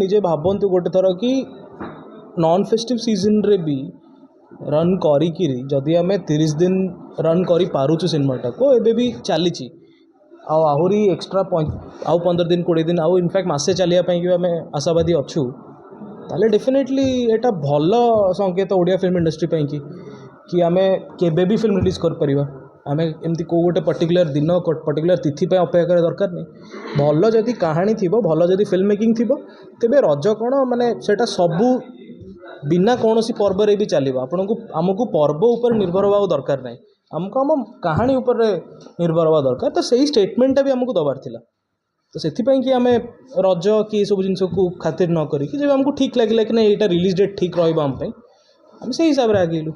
निजे भावतु गोटे थर कि नॉन फेस्टिव सीजन रे भी रन करी जदि आम 30 दिन रन करी पारुछु सिनेमाटा को एबे भी चली आहरी एक्सट्रा आउ 15 दिन 20 दिन आउ इनफैक्ट मसे चलियापाई आम आशावादी अच्छू ताले डेफिनेटली एटा भल संकेत ओडिया फिल्म इंडस्ट्री कि आम केबे भी फिल्म रिलीज कर परिबा आम एमती को गोटे पर्टिकुलर दिन पर्टिकुलर तिथि पे अपेक्षा करे दरकार नहीं भल जदि कहानी थी भल जदि फिल्म मेकिंग थी तेबे रज कौन माने सेटा सबू बिना कौन सी पर्व भी चलो आपन को आमको पर्व उपर निर्भर हवा दरकार नहीं आमको आम कहानी उपर निर्भर हवा दरकार तो सही स्टेटमेंटा भी आमको दबार थिला तो से कि आम रज कि सब जिन को खातिर न करी जब आमको ठीक लगे कि नहीं यहाँ रिलीज डेट ठीक रहा आम से हिसाब से आगेलु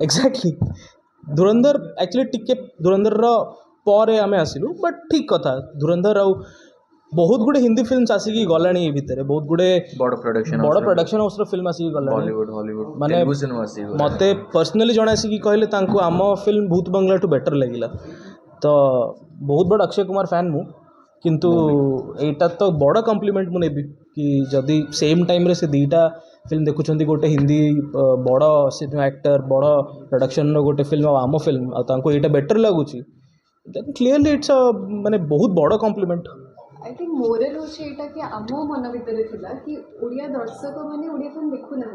एक्जाक्टली धुरंधर एक्चुअली टिके धुरंधर पर आम आसिलु बट ठीक कथा धुरंधर आउ बहुत गुड़े हिंदी फिल्म आसिकी गलानी ये भितर बहुत गुड़े बड़ प्रोडक्शन हाउस फिल्म आसिकी गलानी बॉलीवुड हॉलीवुड माने तेलुगु सिनेमा आसी मते पर्सनली जण आसिकी कहले तांको आम फिल्म भूत बंगला टू बेटर लगिला तो बहुत बड़ अक्षय कुमार फैन मु किंतु एटा तो बड़ कॉम्प्लीमेंट मु नेबी कि जदि सेम टाइम रे से दीटा फिल्म देखुछंती गोटे हिंदी बड़ सिनेमा एक्टर बड़ प्रोडक्शन रो गोटे फिल्म आम फिल्म आ तांको एटा बेटर लागुची देन क्लियरली इट्स माने बहुत बड़ कॉम्प्लीमेंट आई थिंक मोरल होची एटा कि आम मन भितर थिला कि ओडिया दर्शक माने ओडिया फिल्म देखु ना